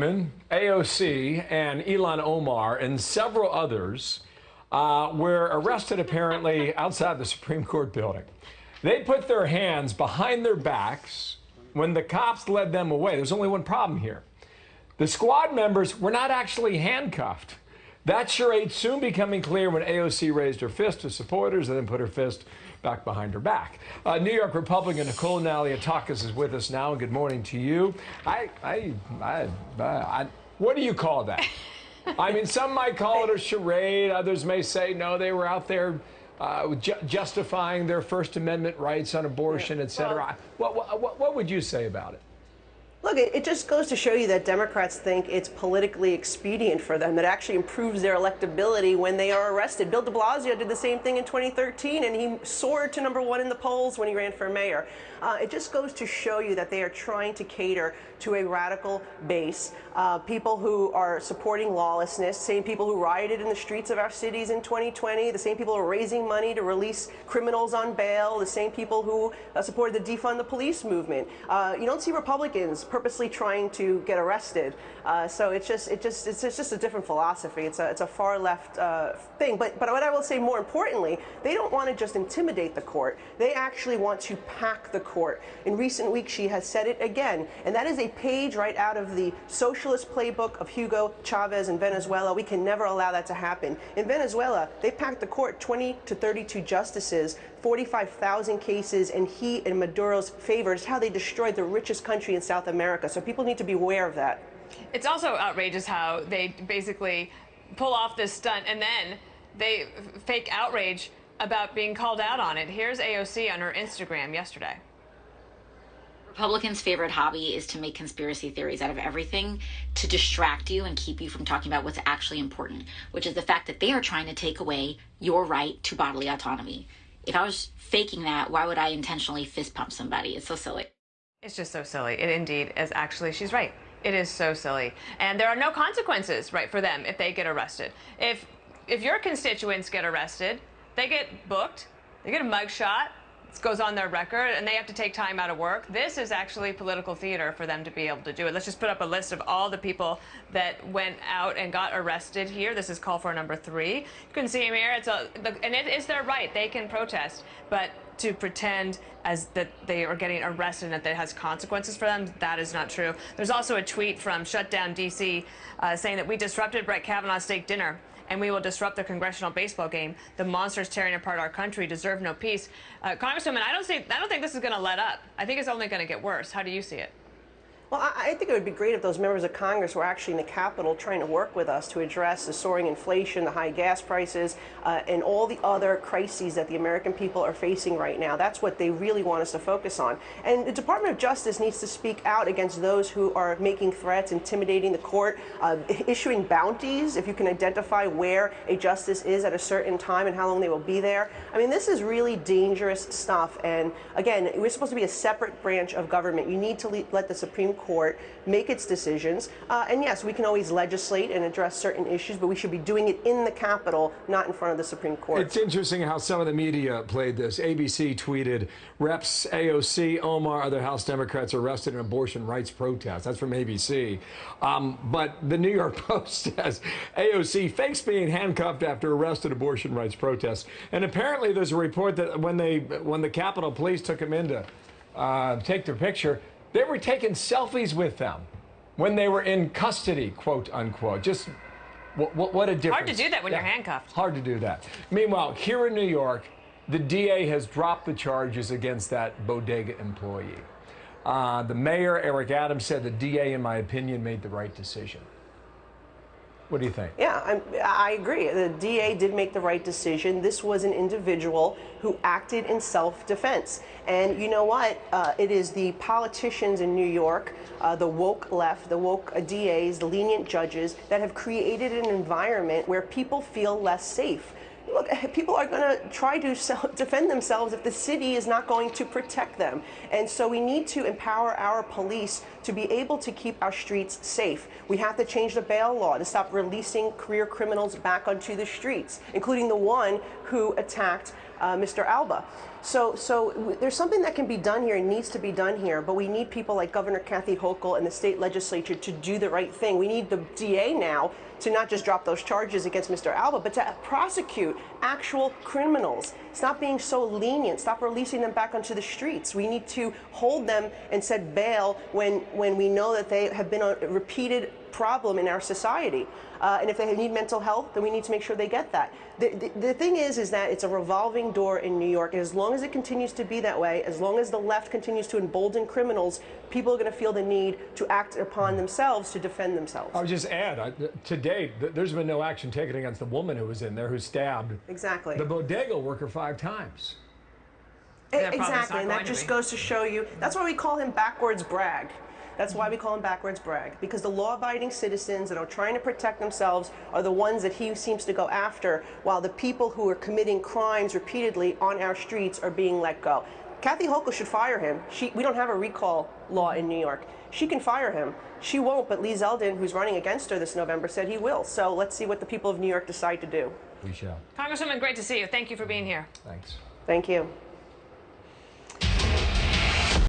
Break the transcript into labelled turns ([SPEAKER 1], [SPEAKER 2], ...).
[SPEAKER 1] AOC and Ilhan Omar and several others were arrested apparently outside the Supreme Court building. They put their hands behind their backs when the cops led them away. There's only one problem here. The squad members were not actually handcuffed. That charade soon becoming clear when AOC raised her fist to supporters and then put her fist back behind her back. New York Republican Nicole Malliotakis is with us now. Good morning to you. What do you call that? I mean, some might call it a charade. Others may say, no, they were out there justifying their First Amendment rights on abortion, et cetera. What would you say about it?
[SPEAKER 2] Look, it just goes to show you that Democrats think it's politically expedient for them. That actually improves their electability when they are arrested. Bill de Blasio did the same thing in 2013, and he soared to #1 in the polls when he ran for mayor. It just goes to show you that they are trying to cater to a radical base, people who are supporting lawlessness, same people who rioted in the streets of our cities in 2020, the same people who are raising money to release criminals on bail, the same people who supported the defund the police movement. You don't see Republicans purposely trying to get arrested. So it's just a different philosophy. It's a far left thing. But what I will say more importantly, they don't want to just intimidate the court. They actually want to pack the court. In recent weeks, she has said it again, and that is a page right out of the socialist playbook of Hugo Chavez in Venezuela. We can never allow that to happen. In Venezuela, they packed the court 20 to 32 justices, 45,000 cases in he and Maduro's favor. It's how they destroyed the richest country in South America. So people need to be aware of that.
[SPEAKER 3] It's also outrageous how they basically pull off this stunt and then they fake outrage about being called out on it. Here's AOC on her Instagram yesterday.
[SPEAKER 4] Republicans' favorite hobby is to make conspiracy theories out of everything to distract you and keep you from talking about what's actually important, which is the fact that they are trying to take away your right to bodily autonomy. If I was faking that, why would I intentionally fist pump somebody? It's so silly.
[SPEAKER 3] It's just so silly. It indeed is actually, she's right. It is so silly. And there are no consequences, right, for them if they get arrested. If your constituents get arrested, they get booked, they get a mugshot, it goes on their record, and they have to take time out of work. This is actually political theater for them to be able to do it. Let's just put up a list of all the people that went out and got arrested here. This is call for number 3. You can see them here. And it is their right. They can protest, but to pretend as that they are getting arrested and that it has consequences for them, that is not true. There's also a tweet from Shutdown DC saying that we disrupted Brett Kavanaugh's steak dinner and we will disrupt the congressional baseball game. The monsters tearing apart our country deserve no peace. Congresswoman, I don't think this is going to let up. I think it's only going to get worse. How do you see it?
[SPEAKER 2] Well, I think it would be great if those members of Congress were actually in the Capitol trying to work with us to address the soaring inflation, the high gas prices, and all the other crises that the American people are facing right now. That's what they really want us to focus on. And the Department of Justice needs to speak out against those who are making threats, intimidating the court, issuing bounties if you can identify where a justice is at a certain time and how long they will be there. I mean, this is really dangerous stuff. And again, we're supposed to be a separate branch of government. You need to let the Supreme Court make its decisions. And yes, we can always legislate and address certain issues, but we should be doing it in the Capitol, not in front of the Supreme Court.
[SPEAKER 1] It's interesting how some of the media played this. ABC tweeted, Reps AOC, Omar, other House Democrats arrested in abortion rights protest. That's from ABC. But the New York Post says AOC fakes being handcuffed after arrested abortion rights protest. And apparently there's a report that when the Capitol Police took him in to take their picture, they were taking selfies with them when they were in custody, quote unquote. Just what a difference.
[SPEAKER 3] Hard to do that when you're handcuffed.
[SPEAKER 1] Hard to do that. Meanwhile, here in New York, the DA has dropped the charges against that bodega employee. The mayor, Eric Adams, said the DA, in my opinion, made the right decision. What do you think?
[SPEAKER 2] Yeah, I agree. The DA did make the right decision. This was an individual who acted in self-defense. And you know what? It is the politicians in New York, the woke left, the woke DAs, the lenient judges that have created an environment where people feel less safe. Look, people are going to try to defend themselves if the city is not going to protect them. And so we need to empower our police to be able to keep our streets safe. We have to change the bail law to stop releasing career criminals back onto the streets, including the one who attacked Mr. Alba. So there's something that can be done here and needs to be done here, but we need people like Governor Kathy Hochul and the state legislature to do the right thing. We need the DA now to not just drop those charges against Mr. Alba, but to prosecute actual criminals. Stop being so lenient. Stop releasing them back onto the streets. We need to hold them and set bail when we know that they have been a repeated problem in our society. And if they need mental health, then we need to make sure they get that. The thing is that it's a revolving door in New York, and as long as it continues to be that way, as long as the left continues to embolden criminals, people are going to feel the need to act upon themselves to defend themselves.
[SPEAKER 1] I would just add, to date, there's been no action taken against the woman who was in there who stabbed the bodega worker 5 times.
[SPEAKER 2] Exactly, and that just goes to show you, that's why we call him backwards bragg. That's why we call him backwards bragg, because the law-abiding citizens that are trying to protect themselves are the ones that he seems to go after, while the people who are committing crimes repeatedly on our streets are being let go. Kathy Hochul should fire him. We don't have a recall law in New York. She can fire him. She won't, but Lee Zeldin, who's running against her this November, said he will. So let's see what the people of New York decide to do.
[SPEAKER 1] We shall.
[SPEAKER 3] Congresswoman, great to see you. Thank you for being here.
[SPEAKER 1] Thanks.
[SPEAKER 2] Thank you.